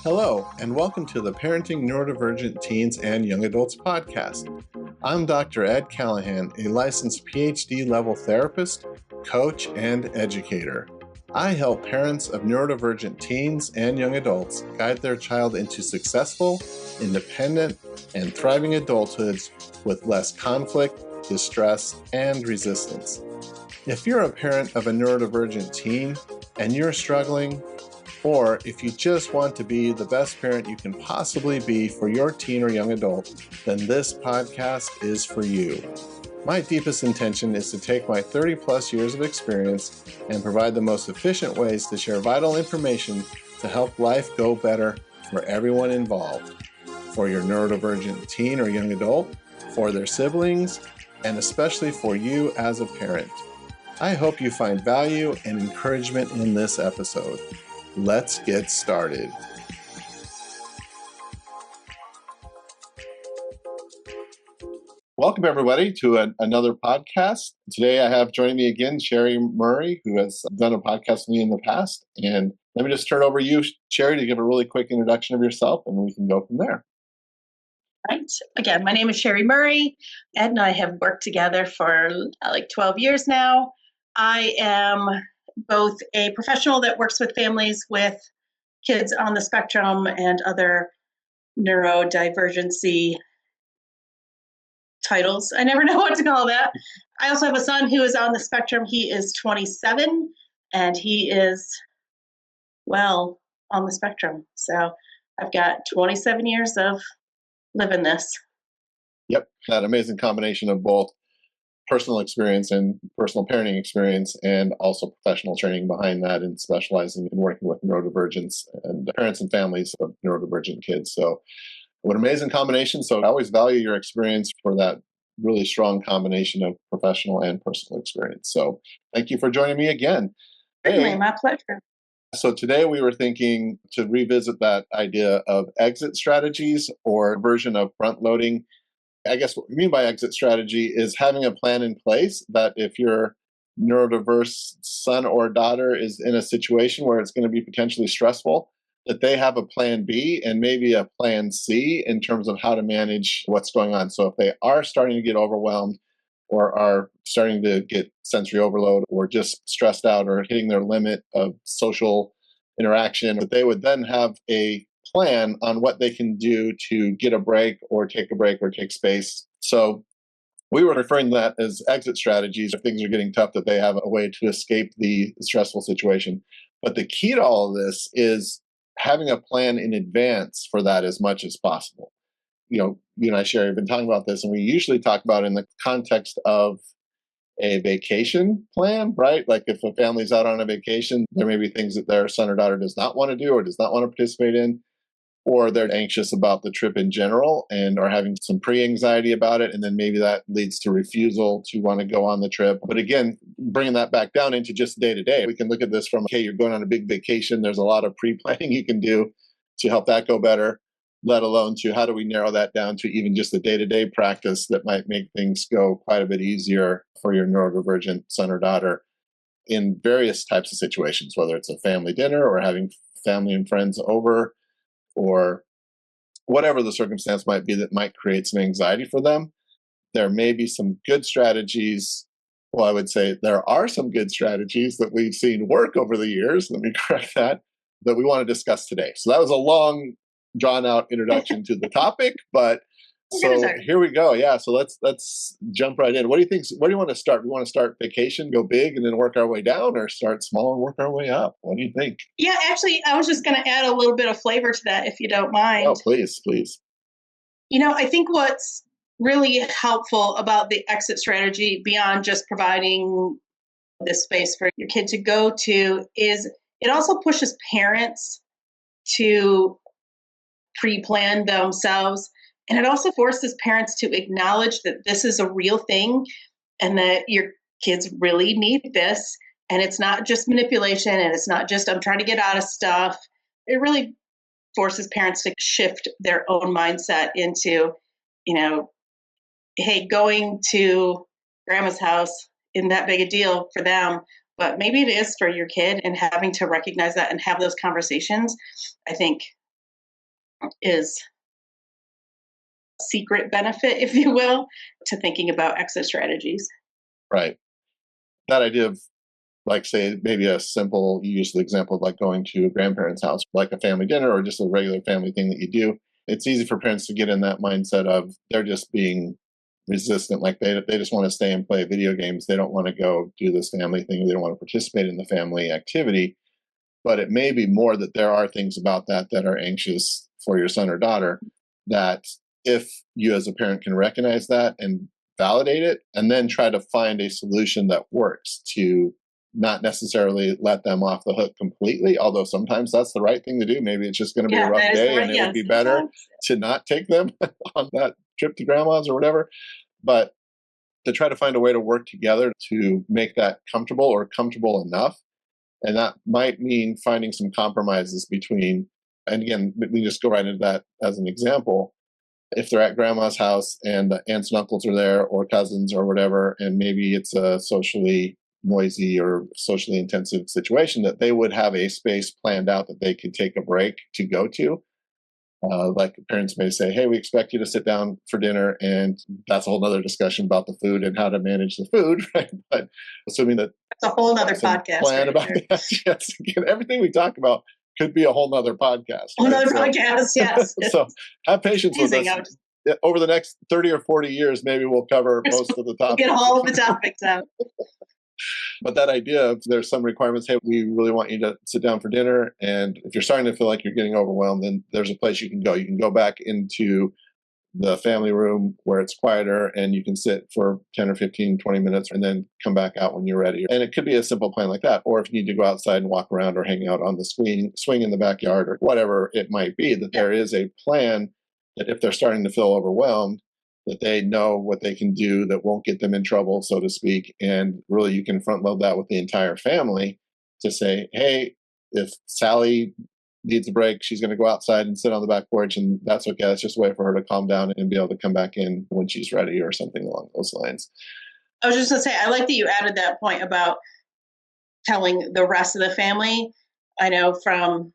Hello, and welcome to the Parenting Neurodivergent Teens and Young Adults podcast. I'm Dr. Ed Callahan, a licensed Ph.D. level therapist, coach, and educator. I help parents of neurodivergent teens and young adults guide their child into successful, independent, and thriving adulthoods with less conflict, distress, and resistance. If you're a parent of a neurodivergent teen and you're struggling, or if you just want to be the best parent you can possibly be for your teen or young adult, then this podcast is for you. My deepest intention is to take my 30 plus years of experience and provide the most efficient ways to share vital information to help life go better for everyone involved, for your neurodivergent teen or young adult, for their siblings, and especially for you as a parent. I hope you find value and encouragement in this episode. Let's get started. Welcome, everybody, to another podcast. Today, I have joining me again, Shari Murray, who has done a podcast with me in the past. And let me just turn it over to you, Shari, to give a really quick introduction of yourself, and we can go from there. Right. Again, my name is Shari Murray. Ed and I have worked together for like 12 years now. I am both a professional that works with families with kids on the spectrum and other neurodivergency titles. I never know what to call that. I also have a son who is on the spectrum. He is 27 and he is, well, on the spectrum. So I've got 27 years of living this. Yep, that amazing combination of both personal experience and personal parenting experience, and also professional training behind that, and specializing in working with neurodivergence and parents and families of neurodivergent kids. So what an amazing combination. So I always value your experience for that really strong combination of professional and personal experience. So thank you for joining me again. Certainly, my pleasure. So today we were thinking to revisit that idea of exit strategies, or a version of front loading. I guess what we mean by exit strategy is having a plan in place that if your neurodiverse son or daughter is in a situation where it's going to be potentially stressful, that they have a plan B and maybe a plan C in terms of how to manage what's going on. So if they are starting to get overwhelmed, or are starting to get sensory overload, or just stressed out, or hitting their limit of social interaction, that they would then have a plan on what they can do to get a break or take space. So we were referring to that as exit strategies. If things are getting tough, that they have a way to escape the stressful situation. But the key to all of this is having a plan in advance for that as much as possible. You know, you and I, Shari, have been talking about this, and we usually talk about it in the context of a vacation plan, right? Like if a family's out on a vacation, there may be things that their son or daughter does not want to do or does not want to participate in, or they're anxious about the trip in general and are having some pre-anxiety about it. And then maybe that leads to refusal to want to go on the trip. But again, bringing that back down into just day to day, we can look at this from, okay, you're going on a big vacation. There's a lot of pre-planning you can do to help that go better, let alone to how do we narrow that down to even just a day-to-day practice that might make things go quite a bit easier for your neurodivergent son or daughter in various types of situations, whether it's a family dinner or having family and friends over, or whatever the circumstance might be that might create some anxiety for them. There may be some good strategies. Well, I would say there are some good strategies that we've seen work over the years. Let me correct that we want to discuss today. So that was a long, drawn out introduction to the topic, but so here we go. Yeah. So let's jump right in. What do you think? Where do you want to start? Do we want to start vacation, go big, and then work our way down, or start small and work our way up? What do you think? Yeah, actually, I was just going to add a little bit of flavor to that, if you don't mind. Oh, please. You know, I think what's really helpful about the exit strategy, beyond just providing this space for your kid to go to, is it also pushes parents to pre-plan themselves. And it also forces parents to acknowledge that this is a real thing and that your kids really need this. And it's not just manipulation, and it's not just, I'm trying to get out of stuff. It really forces parents to shift their own mindset into, you know, hey, going to grandma's house isn't that big a deal for them, but maybe it is for your kid, and having to recognize that and have those conversations, I think is a secret benefit, if you will, to thinking about exit strategies. Right. That idea of, like, say, maybe a simple, you use the example of like going to a grandparent's house, like a family dinner or just a regular family thing that you do. It's easy for parents to get in that mindset of they're just being resistant. Like they just want to stay and play video games. They don't want to go do this family thing. They don't want to participate in the family activity. But it may be more that there are things about that that are anxious for your son or daughter, that if you as a parent can recognize that and validate it, and then try to find a solution that works to not necessarily let them off the hook completely, although sometimes that's the right thing to do. Maybe it's just going to be a rough day and it would be better to not take them on that trip to grandma's or whatever. But to try to find a way to work together to make that comfortable or comfortable enough. And that might mean finding some compromises between, and again, we just go right into that as an example. If they're at grandma's house and the aunts and uncles are there or cousins or whatever, and maybe it's a socially noisy or socially intensive situation, that they would have a space planned out that they could take a break to go to. Like parents may say, hey, we expect you to sit down for dinner, and that's a whole other discussion about the food and how to manage the food, right? But assuming that it's a whole other podcast plan about that, yes, again, everything we talk about could be a whole nother podcast. Right? Another podcast, yes. So have patience with us. Over the next 30 or 40 years, maybe we'll cover most of the topics. We'll get all of the topics out. But that idea of there's some requirements, hey, we really want you to sit down for dinner. And if you're starting to feel like you're getting overwhelmed, then there's a place you can go. You can go back into the family room where it's quieter and you can sit for 10 or 15, 20 minutes and then come back out when you're ready. And it could be a simple plan like that. Or if you need to go outside and walk around or hang out on the swing in the backyard or whatever it might be, that there is a plan that if they're starting to feel overwhelmed, that they know what they can do that won't get them in trouble, so to speak. And really you can front load that with the entire family to say, hey, if Sally needs a break, she's going to go outside and sit on the back porch, and that's okay. That's just a way for her to calm down and be able to come back in when she's ready or something along those lines. I was just going to say, I like that you added that point about telling the rest of the family. I know from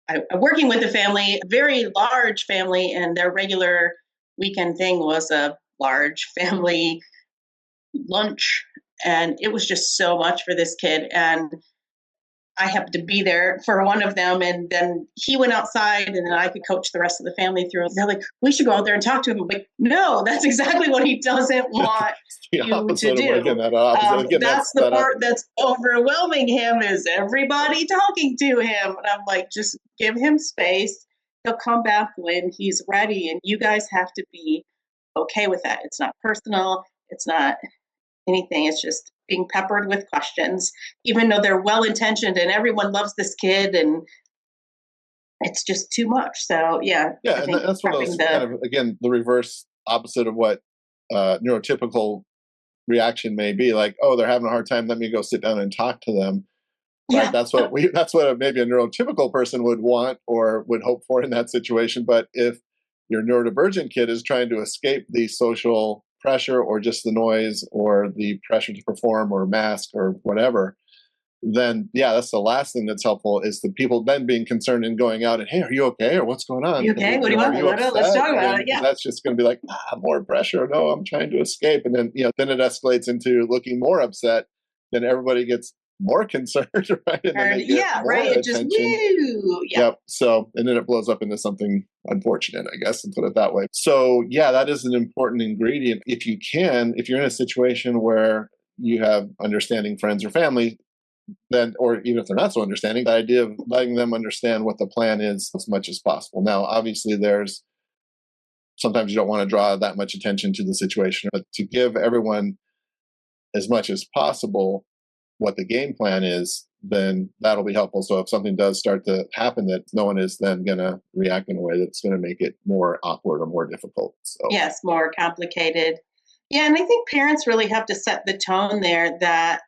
I'm working with a family, a very large family, and their regular weekend thing was a large family lunch. And it was just so much for this kid. And I happened to be there for one of them, and then he went outside, and then I could coach the rest of the family through. They're like, we should go out there and talk to him. I'm like, no, that's exactly what he doesn't want you to do. Again, that's the part that's overwhelming him, is everybody talking to him. And I'm like, just give him space. He'll come back when he's ready, and you guys have to be okay with that. It's not personal. It's not anything. It's just being peppered with questions, even though they're well-intentioned and everyone loves this kid, and it's just too much. So yeah, and that's one of those kind of, again, the reverse opposite of what neurotypical reaction may be. Like, oh, they're having a hard time, let me go sit down and talk to them. Right? Yeah. That's what maybe a neurotypical person would want or would hope for in that situation. But if your neurodivergent kid is trying to escape the social pressure or just the noise or the pressure to perform or mask or whatever, then yeah, that's the last thing that's helpful, is the people then being concerned and going out and, hey, are you okay? Or what's going on? You okay? What do you want? Let's talk about it. Yeah. That's just going to be like, more pressure. No, I'm trying to escape. And then, then it escalates into looking more upset. Then everybody gets more concerned, right? And then they get more right. It just, woo. Yep. So, and then it blows up into something unfortunate, I guess, and put it that way. So, yeah, that is an important ingredient. If you're in a situation where you have understanding friends or family, then, or even if they're not so understanding, the idea of letting them understand what the plan is as much as possible. Now, obviously, sometimes you don't want to draw that much attention to the situation, but to give everyone as much as possible what the game plan is, then that'll be helpful. So if something does start to happen, that no one is then going to react in a way that's going to make it more awkward or more difficult. So yes, more complicated. Yeah, and I think parents really have to set the tone there, that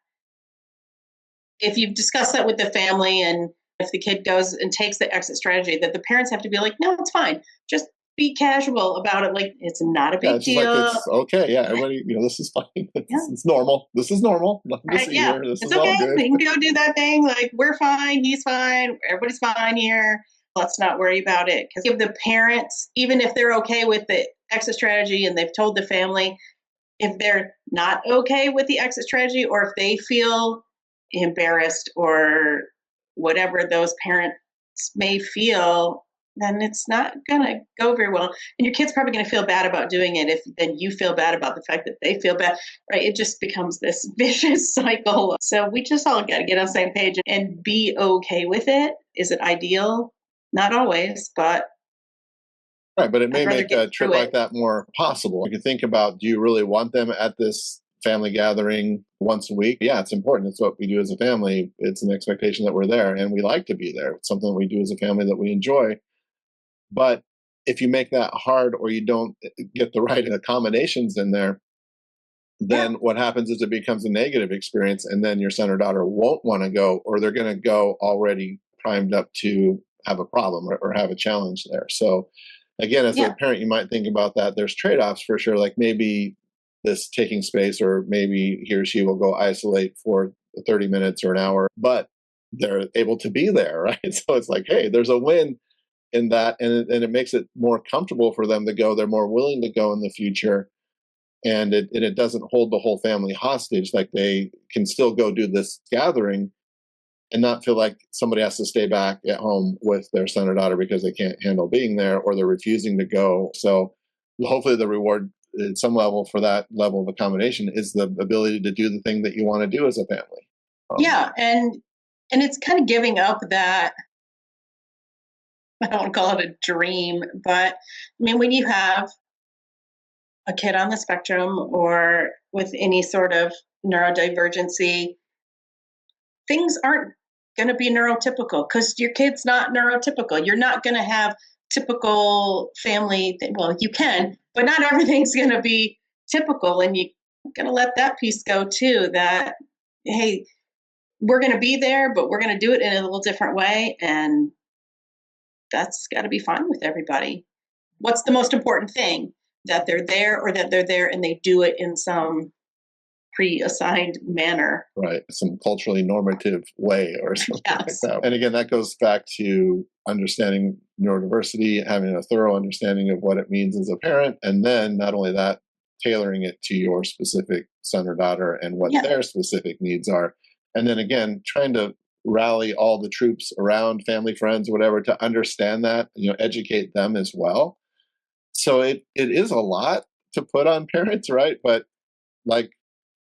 if you've discussed that with the family, and if the kid goes and takes the exit strategy, that the parents have to be like, no, it's fine. Just be casual about it. Like, it's not a big deal. Like, it's okay. Yeah, everybody, this is fine. It's normal. This is normal. Nothing to see here. This it's is okay. all good. We can go do that thing. Like, we're fine. He's fine. Everybody's fine here. let's not worry about it. Because if the parents, even if they're okay with the exit strategy and they've told the family, if they're not okay with the exit strategy, or if they feel embarrassed or whatever those parents may feel, then it's not going to go very well. And your kid's probably going to feel bad about doing it if then you feel bad about the fact that they feel bad, right? It just becomes this vicious cycle. So we just all got to get on the same page and be okay with it. Is it ideal? Not always, but Right, but it may I'd rather make a get trip through like it. that more possible. You can think about, do you really want them at this family gathering once a week? Yeah, it's important. It's what we do as a family. It's an expectation that we're there and we like to be there. It's something that we do as a family that we enjoy. But if you make that hard or you don't get the right accommodations in there, Yeah. then what happens is it becomes a negative experience, and then your son or daughter won't want to go, or they're going to go already primed up to have a problem or have a challenge there. So again, as a Yeah. parent, you might think about that. There's trade-offs for sure, like maybe this taking space, or maybe he or she will go isolate for 30 minutes or an hour, but they're able to be there, right? So it's like, hey, there's a win in that, and it makes it more comfortable for them to go. They're more willing to go in the future, and it doesn't hold the whole family hostage. Like they can still go do this gathering and not feel like somebody has to stay back at home with their son or daughter because they can't handle being there or they're refusing to go. So hopefully the reward at some level for that level of accommodation is the ability to do the thing that you want to do as a family. Yeah. And it's kind of giving up that, I don't want to call it a dream, but I mean, when you have a kid on the spectrum or with any sort of neurodivergency, things aren't going to be neurotypical because your kid's not neurotypical. You're not going to have typical family. Well, you can, but not everything's going to be typical. And you're going to let that piece go too, that, hey, we're going to be there, but we're going to do it in a little different way. And that's got to be fine with everybody. What's the most important thing? That they're there, or that they're there and they do it in some pre-assigned manner. Right. Some culturally normative way or something Yes. like that. And again, that goes back to understanding neurodiversity, having a thorough understanding of what it means as a parent. And then not only that, tailoring it to your specific son or daughter and what Yeah. their specific needs are. And then again, trying to rally all the troops around, family, friends, whatever, to understand that, educate them as well. So it is a lot to put on parents, right? But like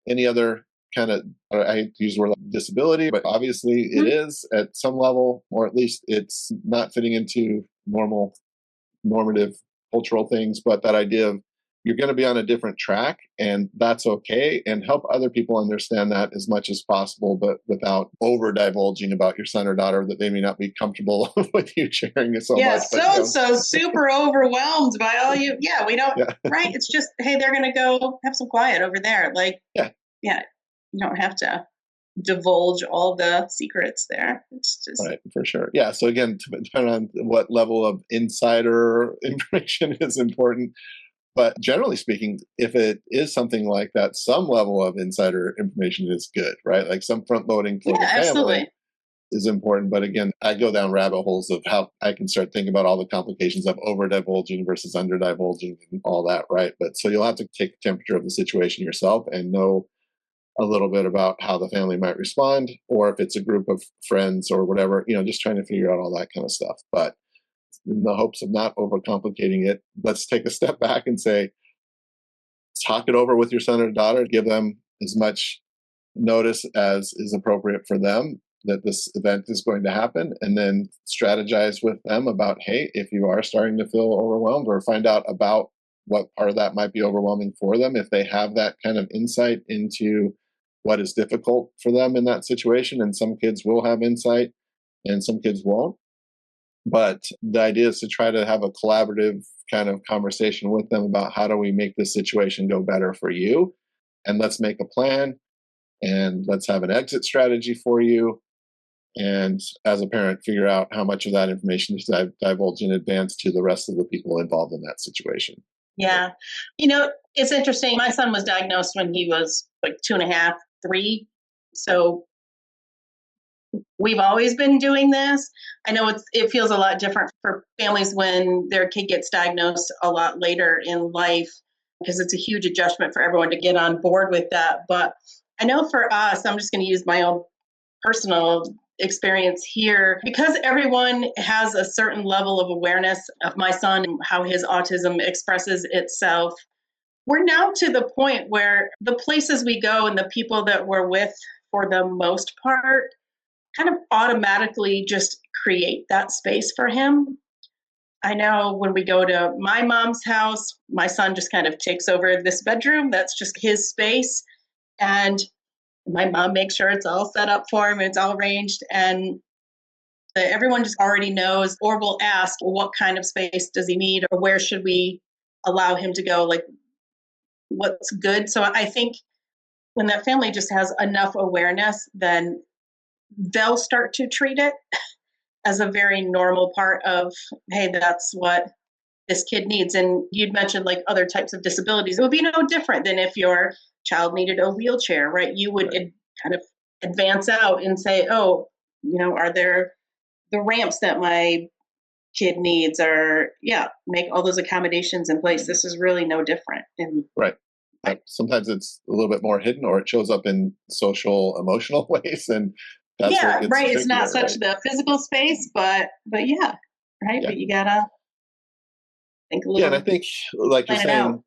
any other kind of, I hate to use the word like disability, but obviously it is at some level, or at least it's not fitting into normative cultural things. But that idea of you're going to be on a different track, and that's okay, and help other people understand that as much as possible, but without over divulging about your son or daughter that they may not be comfortable with you sharing it so much. But So super overwhelmed by all you. Yeah, we don't. yeah. Right? It's just, hey, they're gonna go have some quiet over there. Like, Yeah. You don't have to divulge all the secrets there. It's just Right, for sure. Yeah. So again, depending on what level of insider information is important, but generally speaking, if it is something like that, some level of insider information is good, right? Like some front loading for the family absolutely. is important. But again, I go down rabbit holes of how I can start thinking about all the complications of over divulging versus under divulging and all that, right? But so you'll have to take the temperature of the situation yourself and know a little bit about how the family might respond, or if it's a group of friends or whatever, just trying to figure out all that kind of stuff. But in the hopes of not overcomplicating it, let's take a step back and say, talk it over with your son or daughter, give them as much notice as is appropriate for them that this event is going to happen, and then strategize with them about, hey, if you are starting to feel overwhelmed, or find out about what part of that might be overwhelming for them, if they have that kind of insight into what is difficult for them in that situation. And some kids will have insight and some kids won't, but the idea is to try to have a collaborative kind of conversation with them about, how do we make this situation go better for you, and let's make a plan, and let's have an exit strategy for you. And as a parent, figure out how much of that information to divulge in advance to the rest of the people involved in that situation. Yeah. It's interesting. My son was diagnosed when he was like 2.5, 3. So we've always been doing this. I know it feels a lot different for families when their kid gets diagnosed a lot later in life, because it's a huge adjustment for everyone to get on board with that. But I know for us, I'm just going to use my own personal experience here, because everyone has a certain level of awareness of my son and how his autism expresses itself. We're now to the point where the places we go and the people that we're with, for the most part, kind of automatically just create that space for him. I know when we go to my mom's house, my son just kind of takes over this bedroom. That's just his space. And my mom makes sure it's all set up for him, it's all arranged. And everyone just already knows, or will ask, what kind of space does he need, or where should we allow him to go? Like, what's good? So I think when that family just has enough awareness, then they'll start to treat it as a very normal part of, hey, that's what this kid needs. And you'd mentioned like other types of disabilities. It would be no different than if your child needed a wheelchair, right? You would kind of advance out and say, oh, are there the ramps that my kid needs? Or make all those accommodations in place. This is really no different. And Right. Sometimes it's a little bit more hidden, or it shows up in social, emotional ways, and that's where it gets right. It's not trickier, such the physical space, but right. Yeah. But you gotta think a little. Yeah, and I think, like you're plan it out. saying,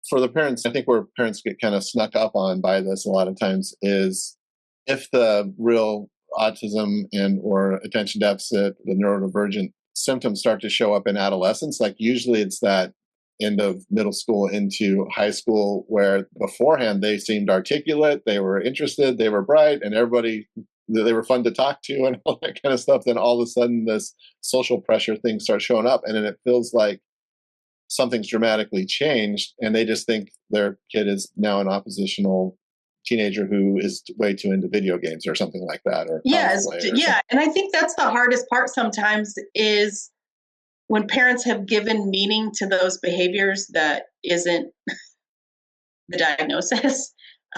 for the parents, I think where parents get kind of snuck up on by this a lot of times is if the real autism and or attention deficit, the neurodivergent symptoms start to show up in adolescence, like usually it's that end of middle school into high school, where beforehand they seemed articulate, they were interested, they were bright, and they were fun to talk to and all that kind of stuff. Then all of a sudden this social pressure thing starts showing up, and then it feels like something's dramatically changed, and they just think their kid is now an oppositional teenager who is way too into video games or something like that, or cosplay. And I think that's the hardest part sometimes, is when parents have given meaning to those behaviors that isn't the diagnosis.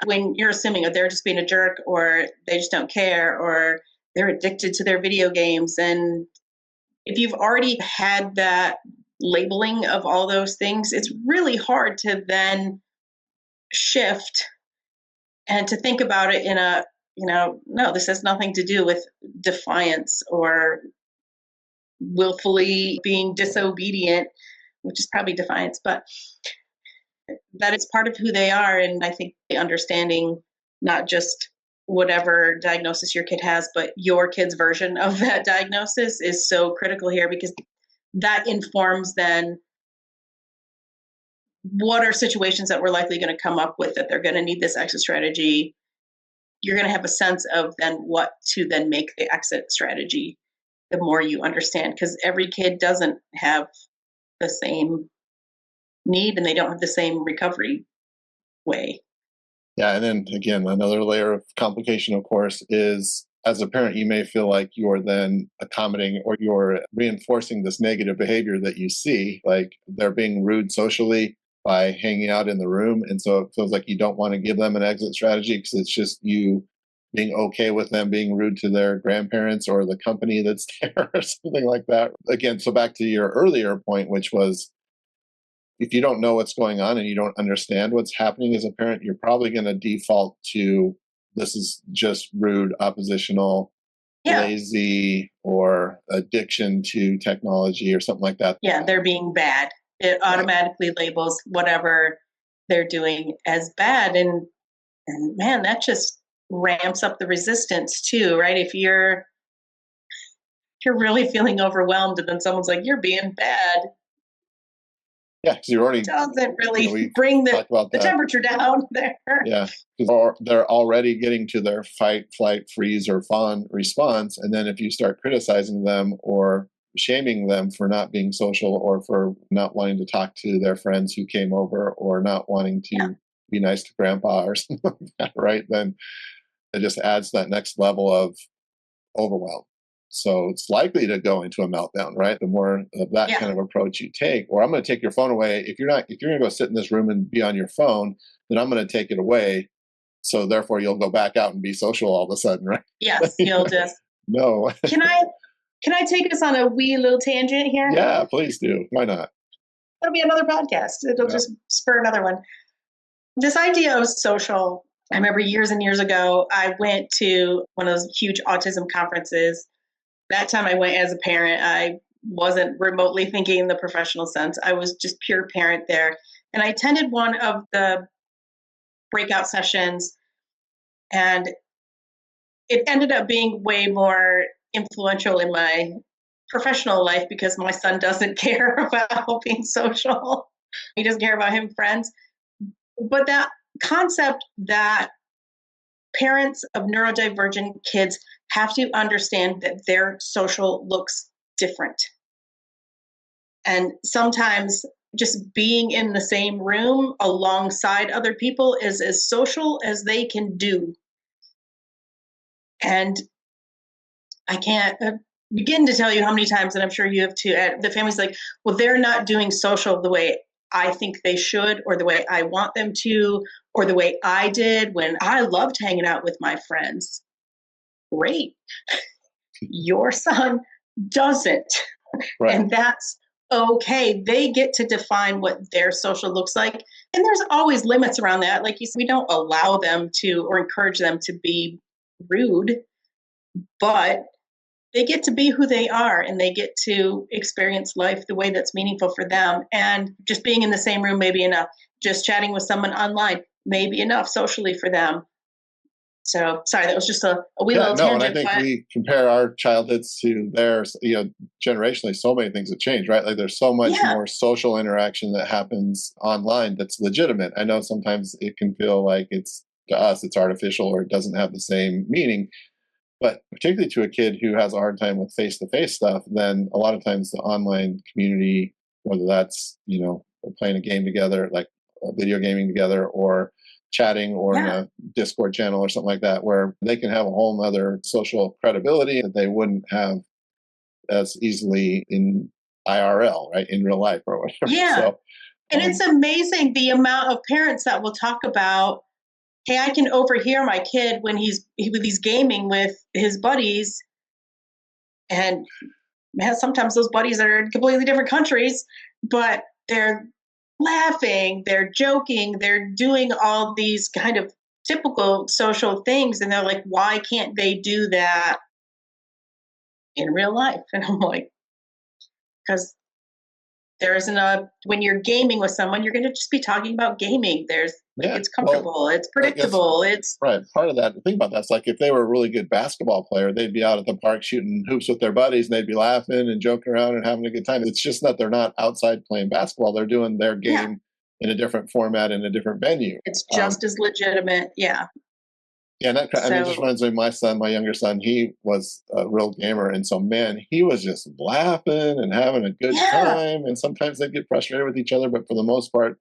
When you're assuming that they're just being a jerk, or they just don't care, or they're addicted to their video games. And if you've already had that labeling of all those things, it's really hard to then shift and to think about it in a, no, this has nothing to do with defiance or willfully being disobedient, which is probably defiance, but that it's part of who they are. And I think understanding not just whatever diagnosis your kid has, but your kid's version of that diagnosis is so critical here, because that informs then what are situations that we're likely going to come up with that they're going to need this exit strategy. You're going to have a sense of then what to then make the exit strategy the more you understand, because every kid doesn't have the same need and they don't have the same recovery way. Yeah, and then again, another layer of complication, of course, is as a parent, you may feel like you're then accommodating or you're reinforcing this negative behavior that you see, like they're being rude socially by hanging out in the room. And so it feels like you don't want to give them an exit strategy because it's just you being okay with them being rude to their grandparents or the company that's there or something like that. Again, so back to your earlier point, which was if you don't know what's going on and you don't understand what's happening as a parent, you're probably going to default to this is just rude, oppositional, lazy, or addiction to technology or something like that. Yeah, they're being bad. It automatically labels whatever they're doing as bad. And man, that just ramps up the resistance too, right? If you're really feeling overwhelmed and then someone's like, you're being bad. Yeah, because you're already doesn't really bring the temperature down there. Yeah, because they're already getting to their fight, flight, freeze, or fawn response. And then if you start criticizing them or shaming them for not being social or for not wanting to talk to their friends who came over or not wanting to be nice to grandpa or something like that, right? Then it just adds that next level of overwhelm. So it's likely to go into a meltdown, right? The more of that kind of approach you take, or I'm going to take your phone away. If you're going to go sit in this room and be on your phone, then I'm going to take it away. So therefore you'll go back out and be social all of a sudden, right? Yes, you'll just No. Can I take us on a wee little tangent here? Yeah, please do. Why not? It'll be another podcast. It'll just spur another one. This idea of social, I remember years and years ago, I went to one of those huge autism conferences. That time I went as a parent. I wasn't remotely thinking in the professional sense. I was just pure parent there. And I attended one of the breakout sessions, and it ended up being way more influential in my professional life because my son doesn't care about being social. He doesn't care about having friends. But that concept that parents of neurodivergent kids have to understand that their social looks different. And sometimes just being in the same room alongside other people is as social as they can do. And I can't begin to tell you how many times, and I'm sure you have too, the family's like, well, they're not doing social the way I think they should, or the way I want them to, or the way I did when I loved hanging out with my friends. Great. Your son doesn't. Right. And that's okay. They get to define what their social looks like. And there's always limits around that. Like you said, we don't allow them to or encourage them to be rude, but they get to be who they are and they get to experience life the way that's meaningful for them. And just being in the same room may be enough. Just chatting with someone online may be enough socially for them. So sorry, that was just a wee little tangent. And I think we compare our childhoods to theirs, generationally, so many things have changed, right? Like there's so much more social interaction that happens online that's legitimate. I know sometimes it can feel like to us, it's artificial or it doesn't have the same meaning. But particularly to a kid who has a hard time with face-to-face stuff, then a lot of times the online community, whether that's, playing a game together, like video gaming together, or chatting, or in a Discord channel or something like that, where they can have a whole nother social credibility that they wouldn't have as easily in IRL, right? In real life or whatever. Yeah. So, and it's amazing the amount of parents that will talk about, hey, I can overhear my kid when he's gaming with his buddies. And man, sometimes those buddies are in completely different countries, but they're laughing, they're joking, they're doing all these kind of typical social things. And they're like, why can't they do that in real life? And I'm like, because there isn't when you're gaming with someone, you're going to just be talking about gaming. It's comfortable, it's predictable. It's right. Part of that, think about that's like if they were a really good basketball player, they'd be out at the park shooting hoops with their buddies and they'd be laughing and joking around and having a good time. It's just that they're not outside playing basketball. They're doing their game in a different format, in a different venue. It's just as legitimate. Yeah. Yeah, and it just reminds me of my younger son, he was a real gamer. And so, man, he was just laughing and having a good time. And sometimes they'd get frustrated with each other. But for the most part,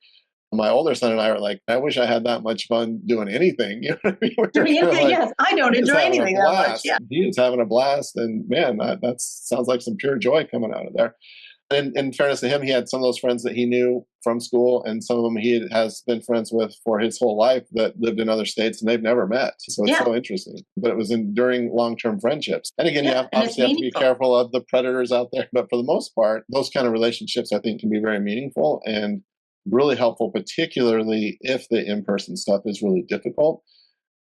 my older son and I were like, I wish I had that much fun doing anything. You know what I mean? Doing anything, yes. I don't enjoy anything that much. Yeah. He was having a blast. And man, that sounds like some pure joy coming out of there. And in fairness to him, he had some of those friends that he knew from school, and some of them he has been friends with for his whole life that lived in other states and they've never met. So it's so interesting. But it was during long-term friendships. And again, you obviously have to be careful of the predators out there. But for the most part, those kind of relationships, I think, can be very meaningful and really helpful, particularly if the in-person stuff is really difficult.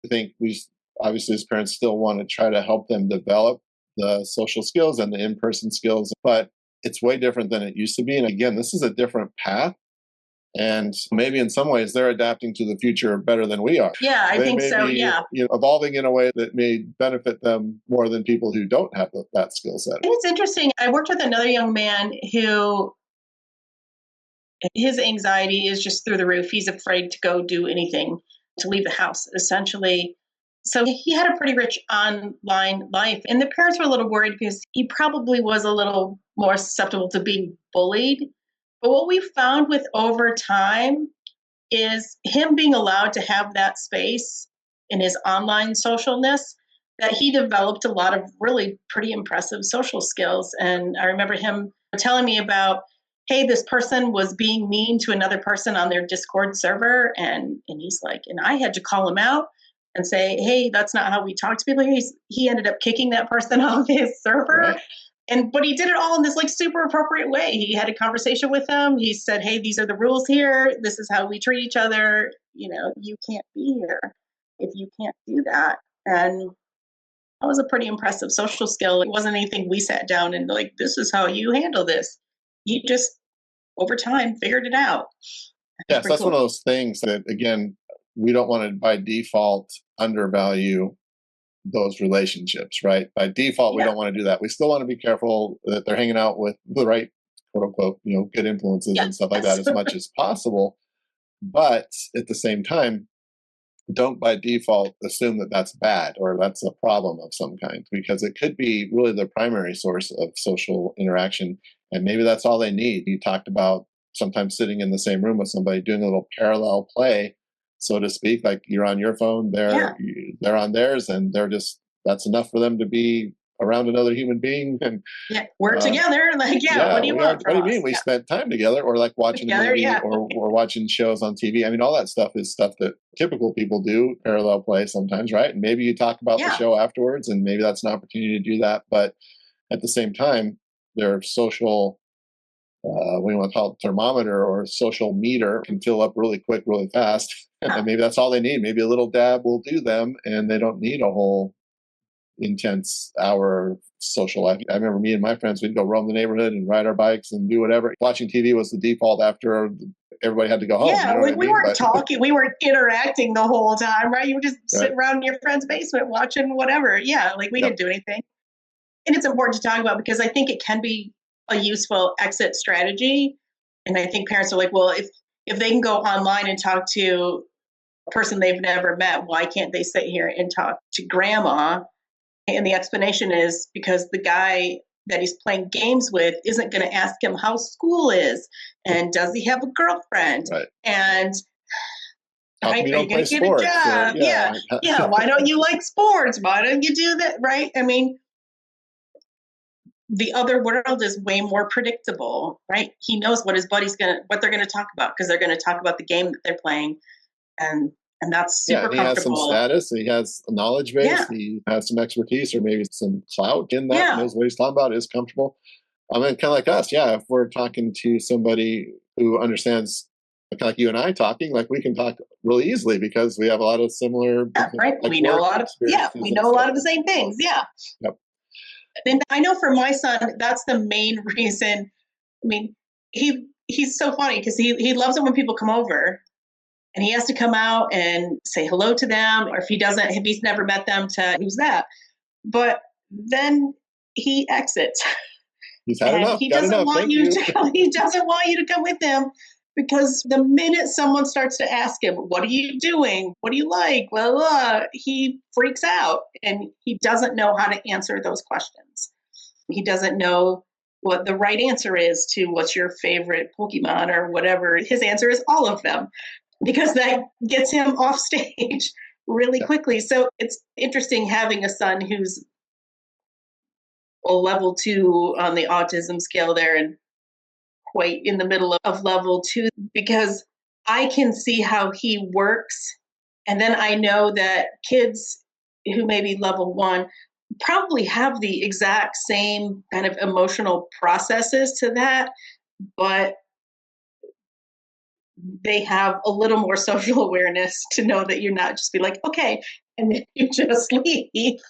I think we obviously as parents still want to try to help them develop the social skills and the in-person skills, but it's way different than it used to be. And again, this is a different path. And maybe in some ways they're adapting to the future better than we are. Yeah, I think so. Yeah. Evolving in a way that may benefit them more than people who don't have that skill set. And it's interesting. I worked with another young man who his anxiety is just through the roof. He's afraid to go do anything, to leave the house, essentially. So he had a pretty rich online life. And the parents were a little worried because he probably was a little more susceptible to being bullied. But what we found with over time is him being allowed to have that space in his online socialness, that he developed a lot of really pretty impressive social skills. And I remember him telling me about, hey, this person was being mean to another person on their Discord server. And he's like, and I had to call him out. and say, hey, that's not how we talk to people. He ended up kicking that person off his server. Right. But he did it all in this like super appropriate way. He had a conversation with them. He said, hey, these are the rules here. This is how we treat each other. You can't be here if you can't do that. And that was a pretty impressive social skill. It wasn't anything we sat down and like, this is how you handle this. You just, over time, figured it out. Yes, that's cool. One of those things that, again, we don't want to, by default, undervalue those relationships, right? By default, we don't want to do that. We still want to be careful that they're hanging out with the right, quote unquote, good influences and stuff like that as much as possible. But at the same time, don't by default assume that that's bad or that's a problem of some kind, because it could be really the primary source of social interaction. And maybe that's all they need. You talked about sometimes sitting in the same room with somebody doing a little parallel play, so to speak, like you're on your phone, they're on theirs, and that's enough for them to be around another human being. And we're together. Like, what do you want from us? What do you mean? We spent time together, or like watching a movie or watching shows on TV. I mean, all that stuff is stuff that typical people do, parallel play sometimes, right? And maybe you talk about the show afterwards, and maybe that's an opportunity to do that. But at the same time, their social, we want to call it thermometer or social meter, can fill up really quick, really fast. And maybe that's all they need. Maybe a little dab will do them, and they don't need a whole intense hour social life. I remember me and my friends, we'd go roam the neighborhood and ride our bikes and do whatever. Watching TV was the default after everybody had to go home. Yeah, we weren't talking, we weren't interacting the whole time, right? You were just sitting around in your friend's basement watching whatever. Yeah, like we didn't do anything. And it's important to talk about because I think it can be a useful exit strategy. And I think parents are like, well, if they can go online and talk to a person they've never met, why can't they sit here and talk to grandma? And the explanation is because the guy that he's playing games with isn't going to ask him how school is and does he have a girlfriend, and are you going to get sports, a job? Yeah. Why don't you like sports? Why don't you do that? Right? I mean, the other world is way more predictable, right? He knows what his buddy's what they're going to talk about because they're going to talk about the game that they're playing, and that's super comfortable. He has some status, he has a knowledge base, he has some expertise or maybe some clout in that, knows what he's talking about, is comfortable. I mean, kind of like us, if we're talking to somebody who understands, kind of like you and I talking, like we can talk really easily because we have a lot of similar, right? Like we know a lot of, we know a lot of the same things, Yep. And I know for my son, that's the main reason. I mean, he's so funny because he loves it when people come over. And he has to come out and say hello to them, or if he's never met them, to who's that? But then he exits. He's had enough. He doesn't want you to come with him because the minute someone starts to ask him, "What are you doing? What do you like?" Blah, blah, he freaks out and he doesn't know how to answer those questions. He doesn't know what the right answer is to what's your favorite Pokemon or whatever. His answer is all of them, because that gets him off stage really quickly. So it's interesting having a son who's a level 2 on the autism scale there and quite in the middle of level 2, because I can see how he works. And then I know that kids who may be level 1 probably have the exact same kind of emotional processes to that, but they have a little more social awareness to know that you're not just be like, okay, and then you just leave.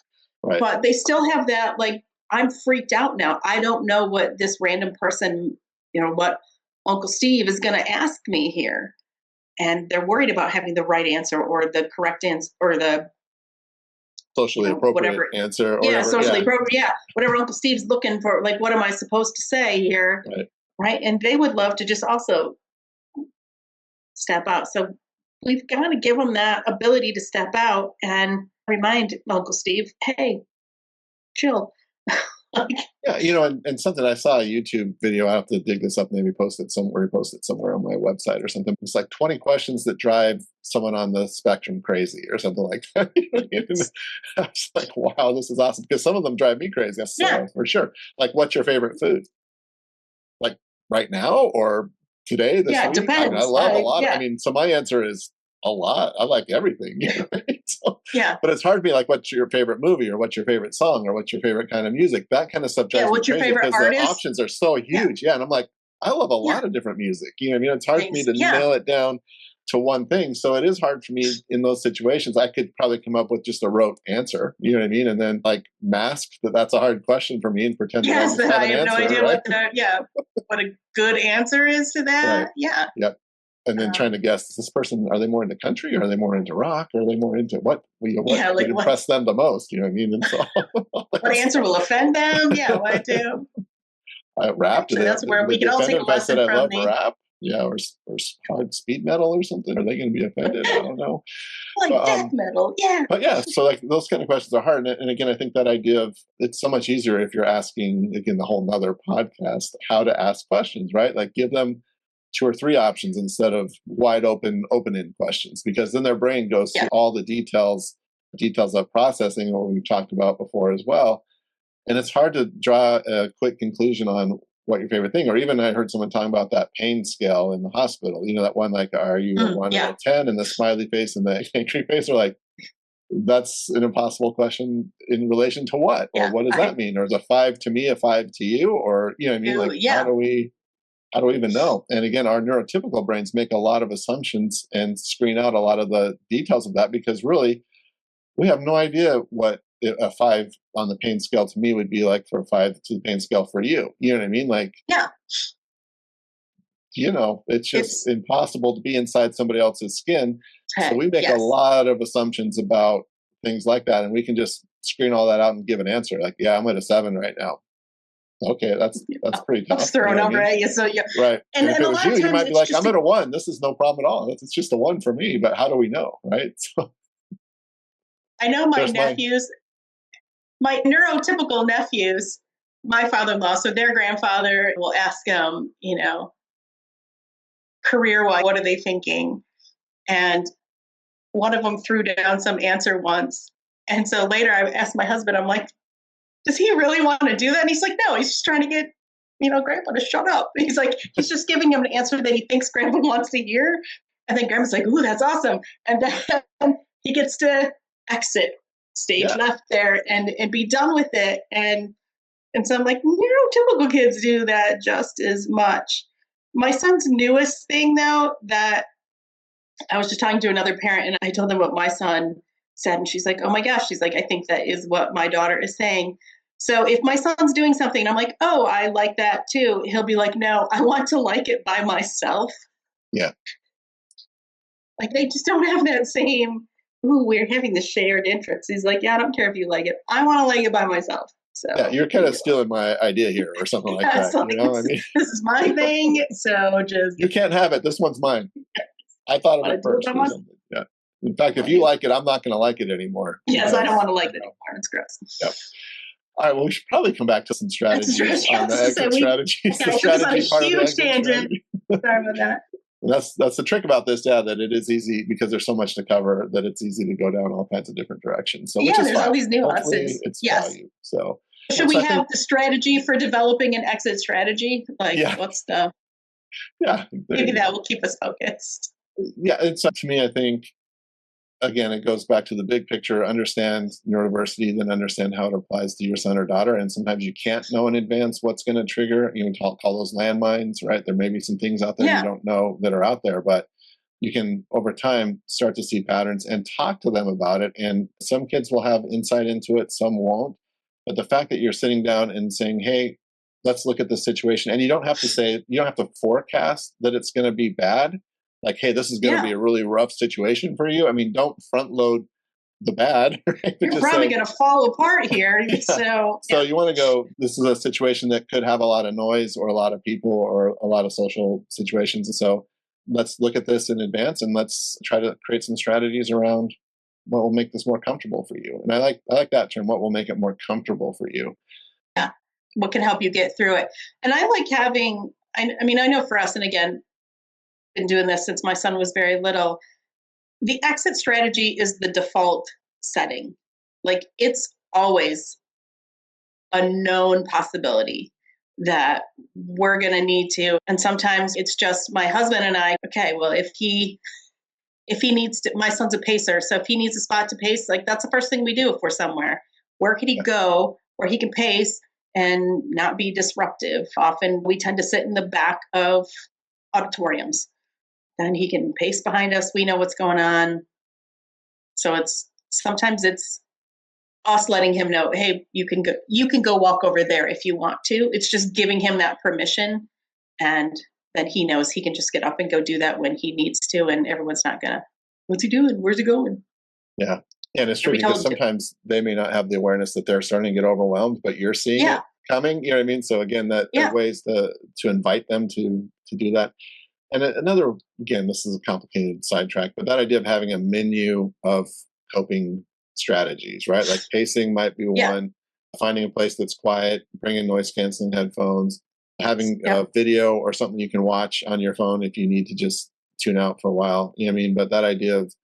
Right. But they still have that, like, I'm freaked out now. I don't know what this random person, what Uncle Steve is going to ask me here. And they're worried about having the right answer or the correct answer or the socially appropriate answer. Or socially appropriate. Whatever Uncle Steve's looking for, like, what am I supposed to say here? Right. And they would love to just also step out. So we've got to give them that ability to step out and remind Uncle Steve, hey, chill. And something I saw a YouTube video, I have to dig this up, maybe post it somewhere on my website or something. It's like 20 questions that drive someone on the spectrum crazy or something like that. I was like, wow, this is awesome, because some of them drive me crazy. So, for sure. Like, what's your favorite food? Like right now or today? This week? It depends. I love a lot. So my answer is a lot. I like everything. Right? So, Yeah. but it's hard to be like, what's your favorite movie or what's your favorite song or what's your favorite kind of music? That kind of stuff Yeah. drives me What's your crazy favorite because the artist? options are so Yeah. huge. Yeah. And I'm like, I love a Yeah. lot of different music. You know what I mean? It's hard for me to Yeah. nail it down to one thing. So it is hard for me in those situations. I could probably come up with just a rote answer, you know what I mean? And then like mask that that's a hard question for me and pretend that I Yes, just that have I an have no answer, idea right? what a good answer is to that. Right. Yeah. Yep. And then trying to guess, is this person, are they more into country or are they more into rock? Or are they more into what Yeah, would like impress them the most? You know what I mean? And so what answer will offend them? Yeah, what do? rap, Actually, that's where we would be can all take offended a if I said lesson I from love the rap? Yeah, or hard speed metal or something? Are they going to be offended? I don't know. like But, death metal. Yeah. but yeah, so like those kind of questions are hard. And again, I think that idea of it's so much easier if you're asking, again, the whole nother podcast, how to ask questions, right? Like give them 2 or 3 options instead of wide open-end questions, because then their brain goes through all the details of processing, what we've talked about before as well. And it's hard to draw a quick conclusion on what your favorite thing, or even I heard someone talking about that pain scale in the hospital. You know, that one, like, are you a 1 out of 10? And the smiley face and the angry face are like, that's an impossible question in relation to what? Or what does that mean? Or is a 5 to me a 5 to you? Or, you know what I mean? Like, how do we even know? And again, our neurotypical brains make a lot of assumptions and screen out a lot of the details of that, because really we have no idea what a 5 on the pain scale to me would be like for a 5 to the pain scale for you. You know what I mean? Like, you know, it's just impossible to be inside somebody else's skin. So we make a lot of assumptions about things like that. And we can just screen all that out and give an answer. Like, yeah, I'm at a 7 right now. Okay, that's pretty tough. Let's throw a number at you. So right. And if it was you might be like, I'm at a 1. This is no problem at all. It's just a 1 for me. But how do we know, right? So, I know my nephews, my neurotypical nephews, my father-in-law, so their grandfather will ask them, you know, career-wise, what are they thinking? And one of them threw down some answer once. And so later I asked my husband, I'm like, does he really want to do that? And he's like, no, he's just trying to get, you know, Grandpa to shut up. He's like, he's just giving him an answer that he thinks Grandpa wants to hear. And then Grandpa's like, ooh, that's awesome. And then he gets to exit stage left there and be done with it. And so I'm like, neurotypical kids do that just as much. My son's newest thing, though, that I was just talking to another parent and I told them what my son said. And she's like, oh my gosh. She's like, I think that is what my daughter is saying. So if my son's doing something, I'm like, oh, I like that too. He'll be like, no, I want to like it by myself. Yeah. Like they just don't have that same, ooh, we're having this shared interest. He's like, yeah, I don't care if you like it. I want to like it by myself. So yeah, you're kind of stealing my idea here or something like that. Like, you know what I mean? This is my thing. So just. You can't have it. This one's mine. I thought of it first or something. Yeah. In fact, if you like it, I'm not going to like it anymore. Yes, I don't want to like it anymore. It's gross. Yep. All right. Well, we should probably come back to some strategies on the exit strategies. Okay, the strategy part huge of the exit tangent. strategy. Sorry about that. That's the trick about this, that it is easy because there's so much to cover that it's easy to go down all kinds of different directions. So there's all these nuances. It's value. So should we have the strategy for developing an exit strategy? Like, what's the? Yeah, maybe that will keep us focused. Yeah, it's to me, I think. Again, it goes back to the big picture. Understand neurodiversity, then understand how it applies to your son or daughter. And sometimes you can't know in advance what's going to trigger. You can call those landmines, right? There may be some things out there you don't know that are out there, but you can, over time, start to see patterns and talk to them about it. And some kids will have insight into it, some won't. But the fact that you're sitting down and saying, hey, let's look at this situation. And you don't have to forecast that it's going to be bad. Like, hey, this is going to be a really rough situation for you. I mean, don't front load the bad. Right? You're probably going to fall apart here. So you want to go, this is a situation that could have a lot of noise or a lot of people or a lot of social situations. And so let's look at this in advance and let's try to create some strategies around what will make this more comfortable for you. And I like that term, what will make it more comfortable for you. Yeah. What can help you get through it. And I like having, I mean, I know for us, and again, been doing this since my son was very little, the exit strategy is the default setting. Like it's always a known possibility that we're going to need to. And sometimes it's just my husband and I, okay, well, if he if he needs to, my son's a pacer. So if he needs a spot to pace, like that's the first thing we do if we're somewhere. Where can he go where he can pace and not be disruptive? Often we tend to sit in the back of auditoriums. Then he can pace behind us. We know what's going on. So sometimes it's us letting him know, hey, you can go walk over there if you want to. It's just giving him that permission, and then he knows he can just get up and go do that when he needs to, and everyone's not gonna, what's he doing? Where's he going? Yeah. And it's true because sometimes they may not have the awareness that they're starting to get overwhelmed, but you're seeing it coming. You know what I mean? So again, there are ways to invite them to do that. And another, again, this is a complicated sidetrack, but that idea of having a menu of coping strategies, right? Like pacing might be one, finding a place that's quiet, bringing noise canceling headphones, having a video or something you can watch on your phone if you need to just tune out for a while. You know what I mean? But that idea of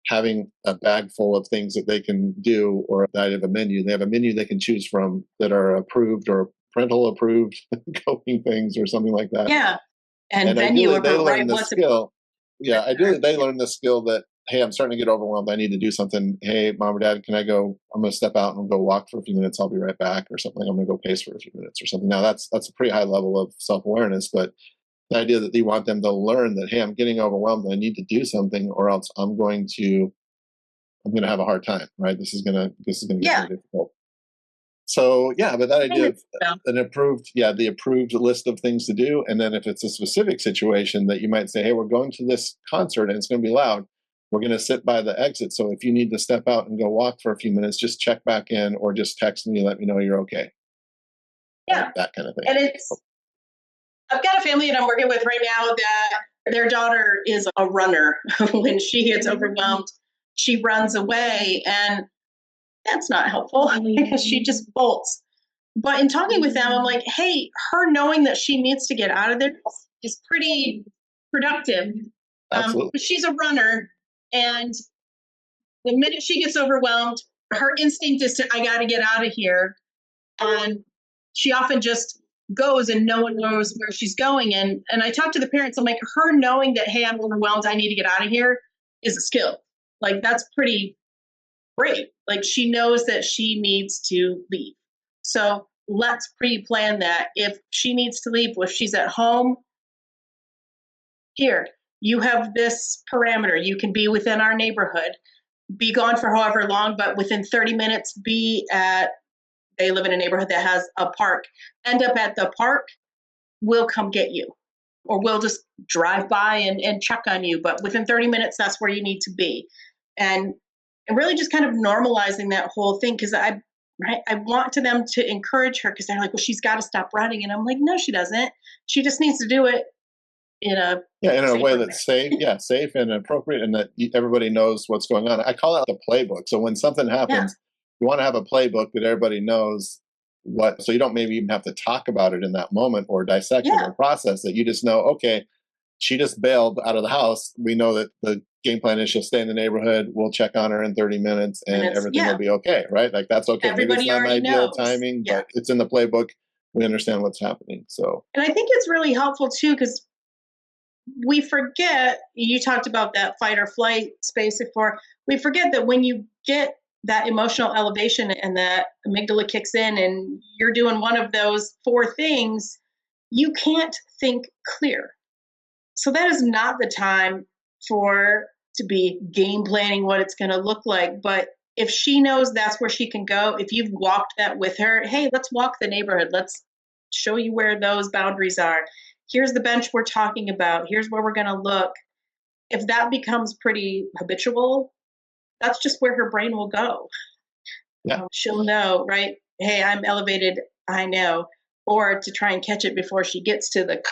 having a bag full of things that they can do, or that idea of a menu, they have a menu they can choose from that are approved or parental approved coping things or something like that. Yeah. And venue they learn the skill. Yeah, ideally they learn the skill that, hey, I'm starting to get overwhelmed. I need to do something. Hey, mom or dad, can I go? I'm going to step out and go walk for a few minutes. I'll be right back, or something. I'm going to go pace for a few minutes or something. Now that's a pretty high level of self-awareness, but the idea that you want them to learn that, hey, I'm getting overwhelmed and I need to do something, or else I'm going to have a hard time, right? This is going to get very difficult. So but that idea of the approved list of things to do. And then if it's a specific situation that you might say, hey, we're going to this concert and it's going to be loud, we're going to sit by the exit. So if you need to step out and go walk for a few minutes, just check back in or just text me, let me know you're okay. Yeah. That kind of thing. And I've got a family that I'm working with right now that their daughter is a runner. When she gets overwhelmed, she runs away, and that's not helpful because she just bolts. But in talking with them, I'm like, hey, her knowing that she needs to get out of there is pretty productive. Absolutely. She's a runner, and the minute she gets overwhelmed, her instinct is to, I got to get out of here. And she often just goes and no one knows where she's going. And I talk to the parents, I'm like, her knowing that, hey, I'm overwhelmed, I need to get out of here is a skill. Like, that's pretty great. Like, she knows that she needs to leave. So let's pre-plan that. If she needs to leave, if she's at home, here, you have this parameter. You can be within our neighborhood, be gone for however long, but within 30 minutes, they live in a neighborhood that has a park. End up at the park, we'll come get you. Or we'll just drive by and check on you. But within 30 minutes, that's where you need to be. And really just kind of normalizing that whole thing, because I want them to encourage her, because they're like, well, she's got to stop running. And I'm like, no, she doesn't. She just needs to do it in a way that's safe and appropriate, and that everybody knows what's going on. I call it the playbook. So when something happens, you want to have a playbook that everybody knows so you don't maybe even have to talk about it in that moment or dissect it or process it. You just know, okay, she just bailed out of the house. We know that the game plan is she'll stay in the neighborhood. We'll check on her in 30 minutes and everything will be okay, right? Like, that's okay. Everybody maybe it's not an ideal knows. timing, but it's in the playbook. We understand what's happening. So, and I think it's really helpful too, because we forget, you talked about that fight or flight space before, we forget that when you get that emotional elevation and that amygdala kicks in and you're doing one of those 4 things, you can't think clear. So that is not the time to be game planning what it's going to look like. But if she knows that's where she can go, if you've walked that with her, hey, let's walk the neighborhood. Let's show you where those boundaries are. Here's the bench we're talking about. Here's where we're going to look. If that becomes pretty habitual, that's just where her brain will go. Yeah. She'll know, right? Hey, I'm elevated. I know. Or to try and catch it before she gets to the.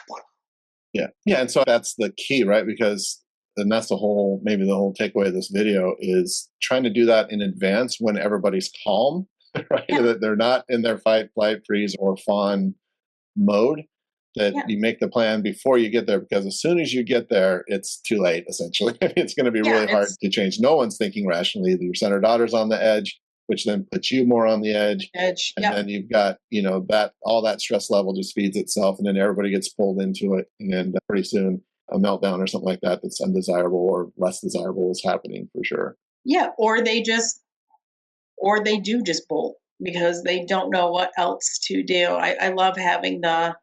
Yeah. Yeah. And so that's the key, right? And that's the whole takeaway of this video is trying to do that in advance when everybody's calm, right? Yeah. That they're not in their fight, flight, freeze, or fawn mode. That you make the plan before you get there, because as soon as you get there, it's too late, essentially. It's going to be really hard to change. No one's thinking rationally. Your son or daughter's on the edge, which then puts you more on the edge. And then you've got, that all that stress level just feeds itself, and then everybody gets pulled into it. And pretty soon a meltdown or something like that that's undesirable or less desirable is happening for sure. Yeah, or they do just bolt because they don't know what else to do. I love having the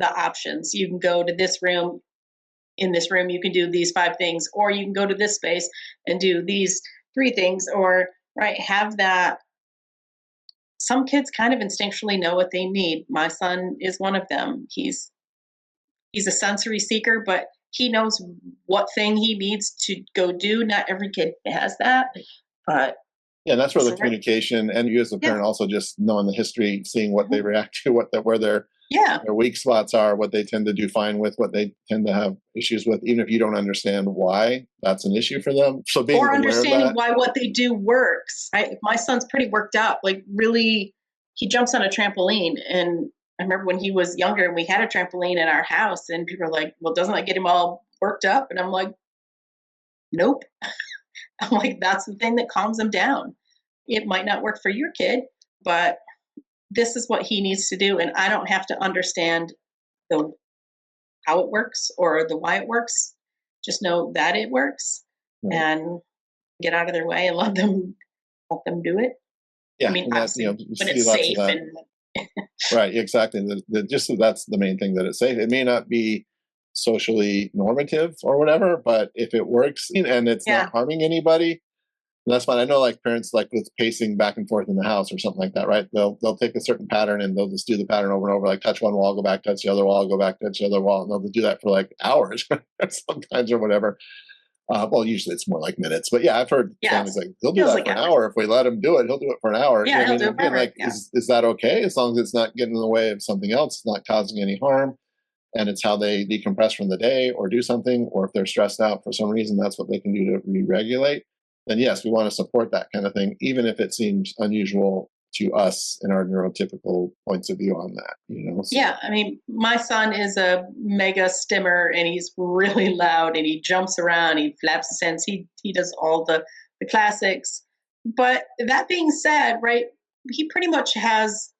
options. You can go to this room. In this room, you can do these 5 things, or you can go to this space and do these 3 things, or right, have that. Some kids kind of instinctually know what they need. My son is one of them. He's a sensory seeker, but he knows what thing he needs to go do. Not every kid has that, but Yeah, that's where the so communication and you as a yeah, parent also just knowing the history, seeing what they react to, where yeah. their weak spots are, what they tend to do fine with, what they tend to have issues with, even if you don't understand why that's an issue for them. So being Or aware of understanding that. why what they do works. My son's pretty worked up, like really, he jumps on a trampoline. And I remember when he was younger and we had a trampoline in our house, and people are like, well, doesn't that get him all worked up? And I'm like, nope. I'm like, that's the thing that calms him down. It might not work for your kid, but this is what he needs to do. And I don't have to understand the how it works or the why it works. Just know that it works. Right. And get out of their way and let them do it. I Yeah, mean, and that, obviously you when see it's lots of safe that. and Right, exactly. Just so that's the main thing, that it's safe. It may not be socially normative or whatever, but if it works and it's yeah, not harming anybody, that's fine. I know, like parents, like with pacing back and forth in the house or something like that, right? They'll take a certain pattern and they'll just do the pattern over and over, like touch one wall, go back, touch the other wall, go back, touch the other wall, and they'll do that for like hours sometimes or whatever. Well, usually it's more like minutes, but yeah, I've heard families yes, like he'll do feels that like for an hours. hour if we let him do it. He'll do it for an hour. Yeah, I he'll mean, do it again, forever. like Yeah, is that okay as long as it's not getting in the way of something else? It's not causing any harm, and it's how they decompress from the day or do something, or if they're stressed out for some reason, that's what they can do to re-regulate. Then yes, we want to support that kind of thing, even if it seems unusual to us in our neurotypical points of view on that. So, yeah. I mean, my son is a mega stimmer, and he's really loud, and he jumps around, he flaps his hands, he does all the classics. But that being said, right, he pretty much has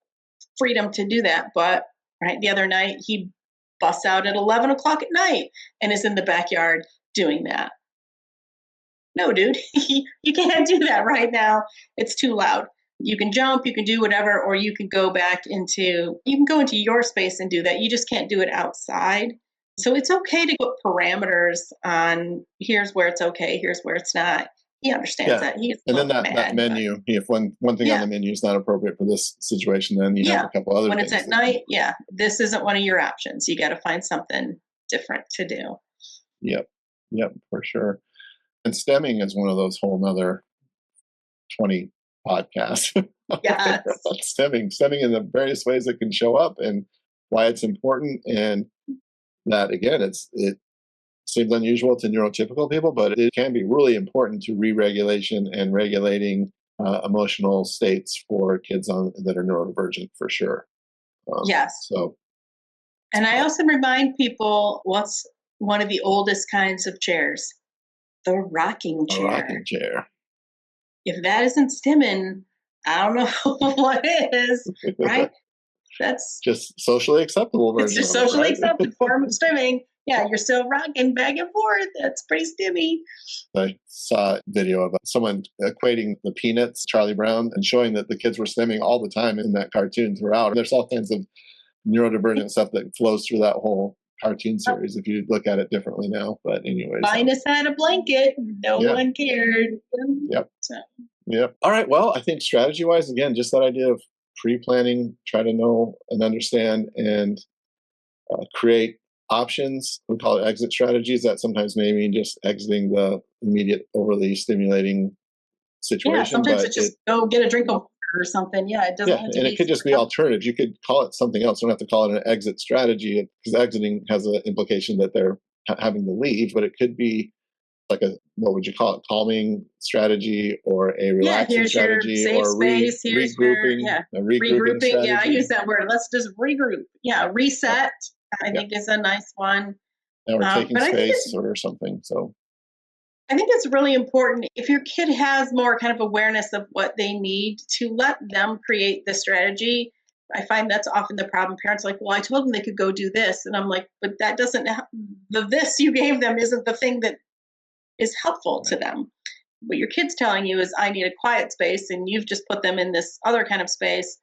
freedom to do that. But right, the other night he busts out at 11 o'clock at night and is in the backyard doing that. No, dude, you can't do that right now. It's too loud. You can jump, you can do whatever, or you can go into your space and do that. You just can't do it outside. So it's okay to put parameters on here's where it's okay, here's where it's not. He understands yeah. that. He's a And then little that mad, but menu, if one thing on yeah, the menu is not appropriate for this situation, then you have yeah. a couple other When it's things at that can. night, yeah, this isn't one of your options. You got to find something different to do. Yep. Yep, for sure. And stemming is one of those whole nother 20 podcasts. Yes. Stemming in the various ways it can show up and why it's important. And that again, it seems unusual to neurotypical people, but it can be really important to re-regulation and regulating emotional states for kids that are neurodivergent for sure. Yes. So And I also remind people what's one of the oldest kinds of chairs? The rocking a rocking chair. chair. If that isn't stimming, I don't know what is, right? That's Just socially acceptable it's version just of it, socially right? accepted form of stimming. Yeah, you're still rocking back and forth. That's pretty stimmy. I saw a video of someone equating the Peanuts, Charlie Brown, and showing that the kids were stimming all the time in that cartoon throughout. There's all kinds of neurodivergent stuff that flows through that whole cartoon series if you look at it differently now. But anyways, Linus had a blanket. No yeah, one cared. yep, So, yep. All right. Well, I think strategy-wise, again, just that idea of pre-planning, try to know and understand and create options. We call it exit strategies. That sometimes may mean just exiting the immediate overly stimulating yeah, situation, sometimes but it's just go get a drink of water or something. Yeah, it doesn't yeah, have to and be it could just be super alternatives. You could call it something else. You don't have to call it an exit strategy because exiting has an implication that they're having to leave, but it could be like what would you call it? Calming strategy or a yeah, relaxing here's your strategy safe or space. Here's your, yeah, a regrouping regrouping. Yeah, I use strategy. that word. Let's just regroup. Yeah, Yep. reset, I Yep. think is a nice one. Now we're taking But space or something. So I think it's really important if your kid has more kind of awareness of what they need to let them create the strategy I find that's often the problem. Parents are like, well, I told them they could go do this. And I'm like, but that doesn't, the this you gave them isn't the thing that is helpful to them. What your kid's telling you is, I need a quiet space, and you've just put them in this other kind of space.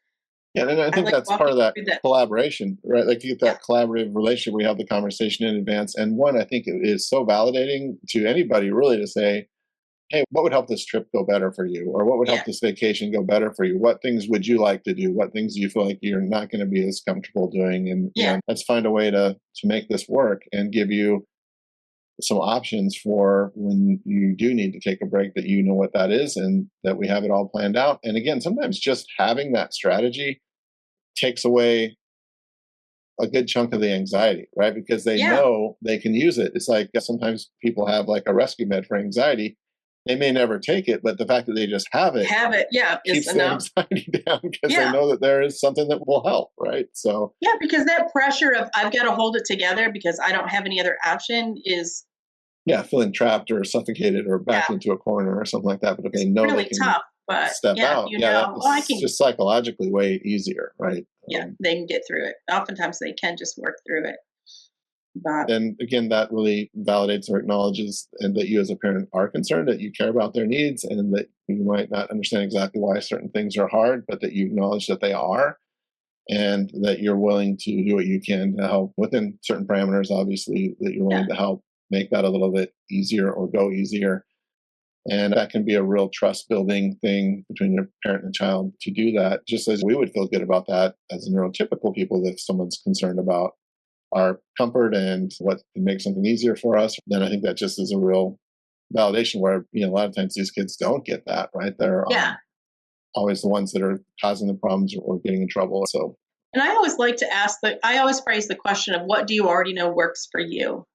Yeah, and I think like that's part of that that. collaboration, right? Like you get that collaborative relationship, we have the conversation in advance. And one, I think it is so validating to anybody really to say, hey, what would help this trip go better for you? Or what would help this vacation go better for you? What things would you like to do? What things do you feel like you're not going to be as comfortable doing? And you know, let's find a way to make this work and give you some options for when you do need to take a break, that you know what that is and that we have it all planned out. And again, sometimes just having that strategy takes away a good chunk of the anxiety, right? Because they know they can use it. It's like sometimes people have like a rescue med for anxiety. They may never take it, but the fact that they just have it, keeps their anxiety down because they know that there is something that will help, right? So because that pressure of I've got to hold it together because I don't have any other option is feeling trapped or suffocated or backed into a corner or something like that. But if they know really they can tough, but step out, that's just psychologically way easier, right? They can get through it. Oftentimes they can just work through it. But and again, that really validates or acknowledges and that you as a parent are concerned, that you care about their needs, and that you might not understand exactly why certain things are hard, but that you acknowledge that they are, and that you're willing to do what you can to help within certain parameters, obviously, that you're willing to help make that a little bit easier or go easier. And that can be a real trust building thing between a parent and a child to do that, just as we would feel good about that as neurotypical people. If someone's concerned about our comfort and what can make something easier for us, then I think that just is a real validation where, you know, a lot of times these kids don't get that, right? They're always the ones that are causing the problems or getting in trouble. So, and I always like to ask I always phrase the question of, what do you already know works for you?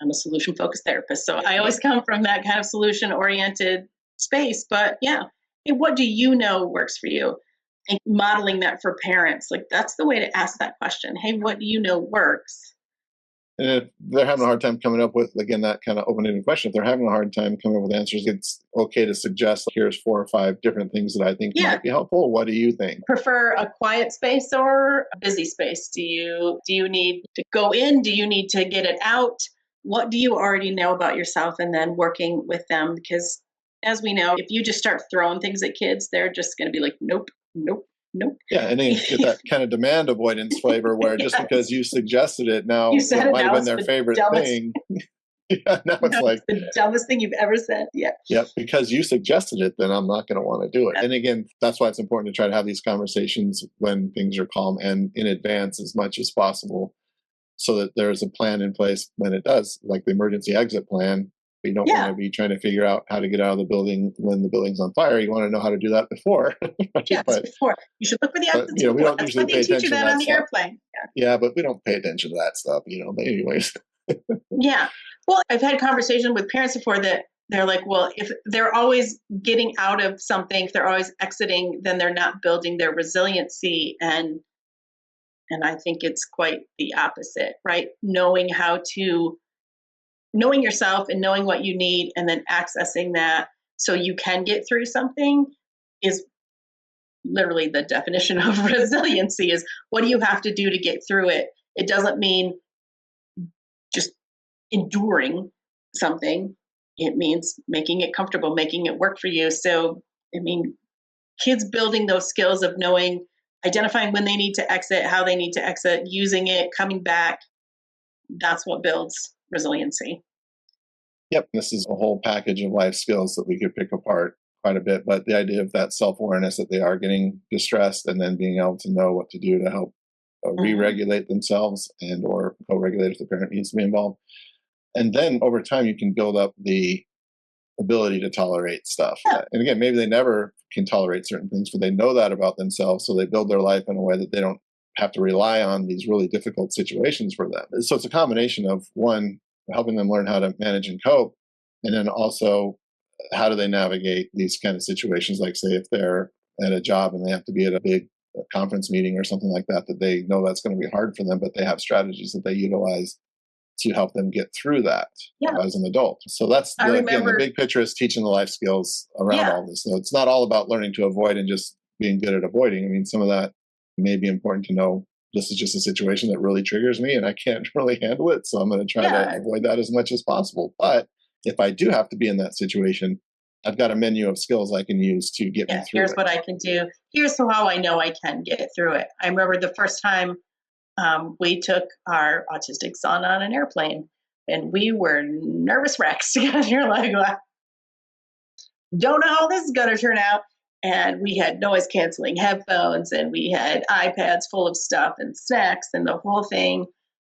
I'm a solution focused therapist, so I always come from that kind of solution oriented space. But hey, what do you know works for you? And modeling that for parents, like that's the way to ask that question. Hey, what do you know works? And if they're having a hard time coming up with, again, that kind of open-ended question, if they're having a hard time coming up with answers, it's okay to suggest, here's 4 or 5 different things that I think might be helpful. What do you think? Prefer a quiet space or a busy space? Do you need to go in? Do you need to get it out? What do you already know about yourself? And then working with them, because as we know, if you just start throwing things at kids, they're just going to be like, nope, nope, nope. Yeah, and then you get that kind of demand avoidance flavor where just because you suggested it, now it might have been their favorite thing. Now it's like the dumbest thing you've ever said. Yeah, because you suggested it, then I'm not going to want to do it. And again, that's why it's important to try to have these conversations when things are calm and in advance as much as possible, so that there's a plan in place when it does, like the emergency exit plan. You don't want to be trying to figure out how to get out of the building when the building's on fire. You want to know how to do that before. Before. You should look for the exits. We don't usually pay attention to that on the airplane. Yeah, but we don't pay attention to that stuff, But anyways. Well, I've had conversation with parents before that they're like, well, if they're always getting out of something, if they're always exiting, then they're not building their resiliency. And I think it's quite the opposite, right? Knowing yourself and knowing what you need and then accessing that so you can get through something is literally the definition of resiliency. Is what do you have to do to get through it? It doesn't mean just enduring something. It means making it comfortable, making it work for you. So, kids building those skills of knowing, identifying when they need to exit, how they need to exit, using it, coming back. That's what builds resiliency. Yep. This is a whole package of life skills that we could pick apart quite a bit. But the idea of that self-awareness that they are getting distressed, and then being able to know what to do to help re-regulate themselves and or co-regulate if the parent needs to be involved. And then over time, you can build up the ability to tolerate stuff. And again, maybe they never can tolerate certain things, but they know that about themselves. So they build their life in a way that they don't have to rely on these really difficult situations for them. So it's a combination of, one, helping them learn how to manage and cope, and then also how do they navigate these kind of situations, like say if they're at a job and they have to be at a big conference meeting or something like that, that they know that's going to be hard for them, but they have strategies that they utilize to help them get through that as an adult. So that's again, the big picture is teaching the life skills around all this. So it's not all about learning to avoid and just being good at avoiding. Some of that may be important to know this is just a situation that really triggers me and I can't really handle it. So I'm going to try to avoid that as much as possible. But if I do have to be in that situation, I've got a menu of skills I can use to get me through here's it. what I can do. Here's how I know I can get through it. I remember the first time we took our autistic son on an airplane, and we were nervous wrecks because you're like, well, don't know how this is going to turn out. And we had noise canceling headphones, and we had iPads full of stuff and snacks and the whole thing.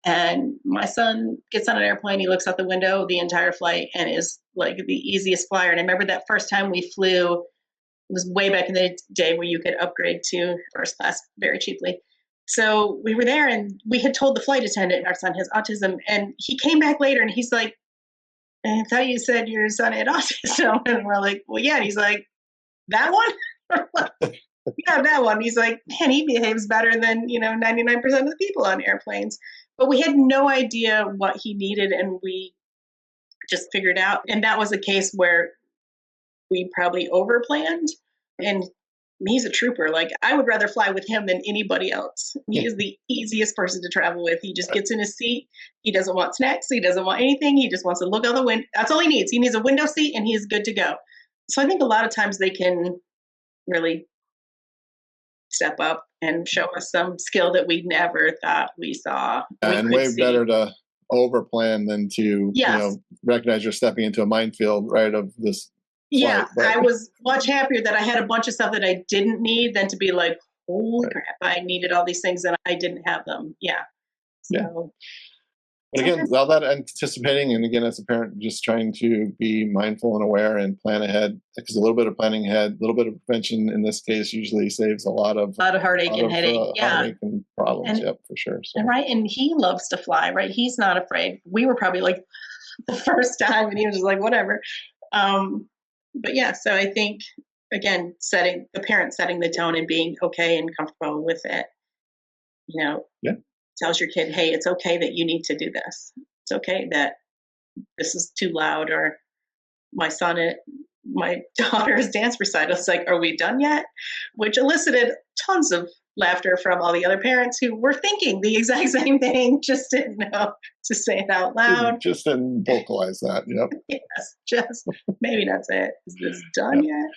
And my son gets on an airplane, he looks out the window the entire flight and is like the easiest flyer. And I remember that first time we flew, it was way back in the day where you could upgrade to first class very cheaply. So we were there, and we had told the flight attendant our son has autism. And he came back later and he's like, I thought you said your son had autism. And we're like, well, yeah. And he's like, that one? Yeah, that one. He's like, man, he behaves better than, 99% of the people on airplanes. But we had no idea what he needed, and we just figured out. And that was a case where we probably overplanned. And he's a trooper. Like, I would rather fly with him than anybody else. He is the easiest person to travel with. He just gets in his seat. He doesn't want snacks. He doesn't want anything. He just wants to look out the window. That's all he needs. He needs a window seat, and he's good to go. So I think a lot of times they can really step up and show us some skill that we never thought we saw. And way better to overplan than to recognize you're stepping into a minefield, right, of this flight. But I was much happier that I had a bunch of stuff that I didn't need than to be like, holy crap, I needed all these things and I didn't have them. So, But again, all that anticipating, and again, as a parent, just trying to be mindful and aware and plan ahead, because a little bit of planning ahead, a little bit of prevention in this case usually saves a lot of heartache and headache. Heartache and problems. For sure. So. Right. And he loves to fly, right? He's not afraid. We were probably like the first time, and he was just like, whatever. But yeah, so I think, again, setting the tone and being okay and comfortable with it, tells your kid, hey, it's okay that you need to do this. It's okay that this is too loud. Or my daughter's dance recital, it's like, are we done yet? Which elicited tons of laughter from all the other parents who were thinking the exact same thing, just didn't know to say it out loud. Just didn't vocalize that. Yep. Yes, just maybe that's it. Is this done yet?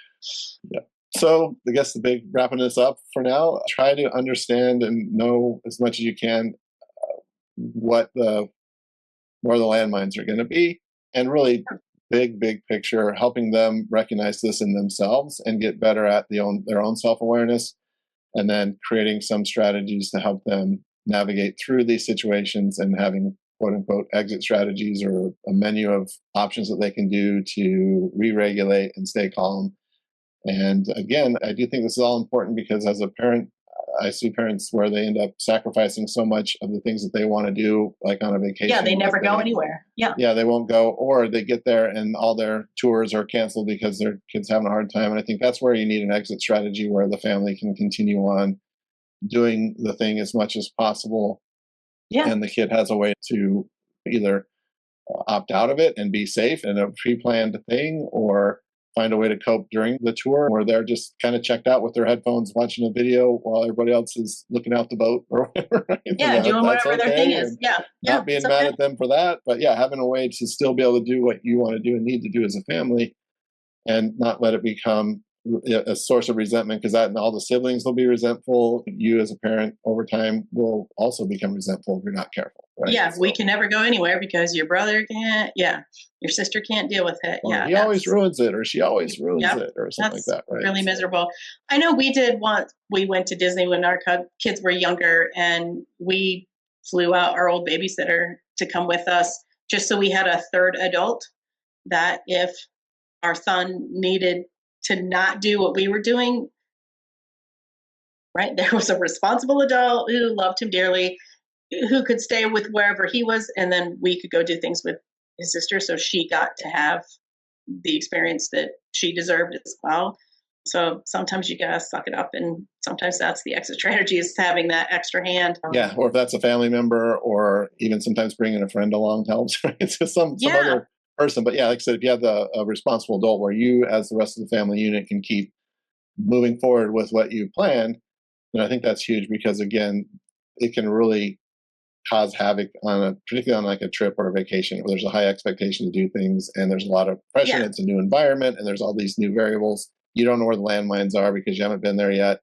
Yeah. So I guess the big wrapping this up for now, try to understand and know as much as you can where the landmines are going to be, and really big picture, helping them recognize this in themselves and get better at their own self-awareness, and then creating some strategies to help them navigate through these situations and having quote unquote exit strategies or a menu of options that they can do to re-regulate and stay calm. And again, I do think this is all important because as a parent, I see parents where they end up sacrificing so much of the things that they want to do, like on a vacation. Yeah, they never go anywhere. Yeah, they won't go, or they get there and all their tours are canceled because their kid's having a hard time. And I think that's where you need an exit strategy where the family can continue on doing the thing as much as possible. Yeah. And the kid has a way to either opt out of it and be safe in a pre-planned thing, or find a way to cope during the tour where they're just kind of checked out with their headphones watching a video while everybody else is looking out the boat or whatever. Right? Yeah, doing whatever their thing is. Not being mad at them for that, but having a way to still be able to do what you want to do and need to do as a family, and not let it become a source of resentment, because that and all the siblings will be resentful. You as a parent over time will also become resentful if you're not careful. Right? Yeah, so, we can never go anywhere because your brother can't. Yeah, your sister can't deal with it. Well, he always ruins it, or she always ruins it, or something like that. Right? Really miserable. I know we did once. We went to Disney when our kids were younger, and we flew out our old babysitter to come with us, just so we had a third adult. That if our son needed to not do what we were doing, right, there was a responsible adult who loved him dearly, who could stay with wherever he was, and then we could go do things with his sister, so she got to have the experience that she deserved as well. So sometimes you gotta suck it up, and sometimes that's the exit strategy, is having that extra hand. Yeah, or if that's a family member, or even sometimes bringing a friend along helps, right? So some other person. But like I said, if you have a responsible adult where you, as the rest of the family unit, can keep moving forward with what you planned, And I think that's huge because, again, it can really cause havoc particularly on like a trip or a vacation where there's a high expectation to do things and there's a lot of pressure. Yeah. It's a new environment and there's all these new variables. You don't know where the landmines are because you haven't been there yet.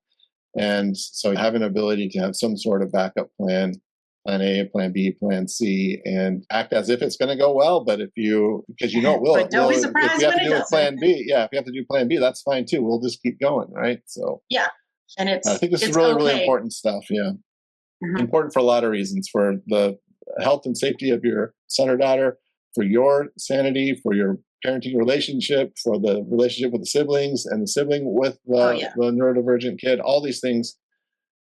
And so having an ability to have some sort of backup plan A, plan B, plan C, and act as if it's going to go well. But because you know it will. But don't be if surprised you have when to it do doesn't. plan B, if you have to do plan B, that's fine too. We'll just keep going, right? So yeah, and I think this is really, really important stuff. Yeah, important for a lot of reasons, for the health and safety of your son or daughter, for your sanity, for your parenting relationship, for the relationship with the siblings and the sibling with the neurodivergent kid. All these things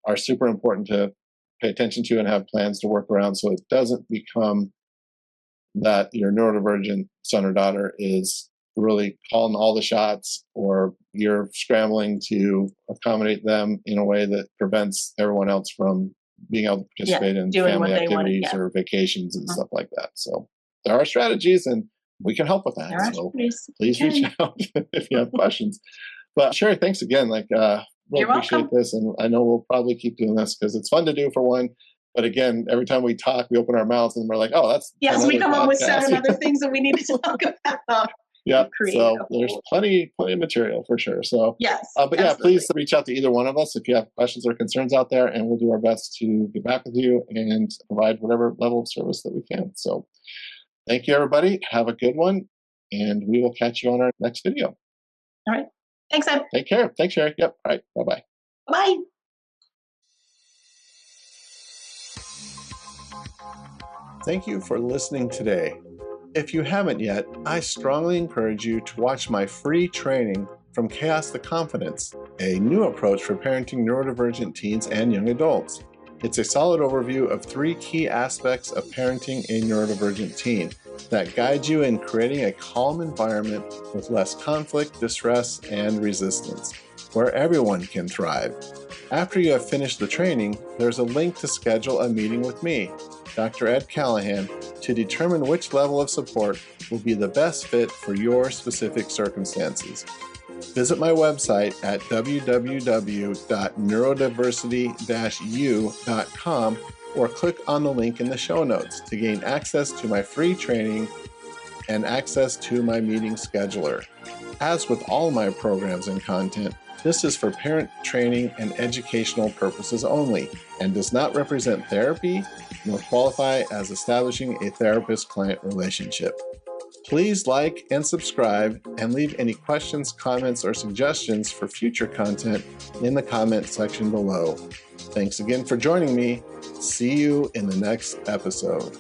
are super important to pay attention to and have plans to work around so it doesn't become that your neurodivergent son or daughter is really calling all the shots, or you're scrambling to accommodate them in a way that prevents everyone else from being able to participate in family activities or vacations and stuff like that. So there are strategies and we can help with that. So please reach out if you have questions. But Shari, thanks again. Really appreciate this. And I know we'll probably keep doing this because it's fun to do, for one. But again, every time we talk, we open our mouths and we're like, oh, that's we come up with 7 other things that we need to talk about. Yeah, so there's plenty of material for sure. So but yeah, please reach out to either one of us if you have questions or concerns out there, and we'll do our best to get back with you and provide whatever level of service that we can. So thank you, everybody. Have a good one, and we will catch you on our next video. All right. Thanks, Ed. Take care. Thanks, Shari. Yep. All right. Bye-bye. Bye. Thank you for listening today. If you haven't yet, I strongly encourage you to watch my free training, From Chaos to Confidence, a new approach for parenting neurodivergent teens and young adults. It's a solid overview of 3 key aspects of parenting a neurodivergent teen that guide you in creating a calm environment with less conflict, distress, and resistance, where everyone can thrive. After you have finished the training, there's a link to schedule a meeting with me, Dr. Ed Callahan, to determine which level of support will be the best fit for your specific circumstances. Visit my website at www.neurodiversity-u.com or click on the link in the show notes to gain access to my free training and access to my meeting scheduler. As with all my programs and content, this is for parent training and educational purposes only and does not represent therapy nor qualify as establishing a therapist-client relationship. Please like and subscribe and leave any questions, comments, or suggestions for future content in the comment section below. Thanks again for joining me. See you in the next episode.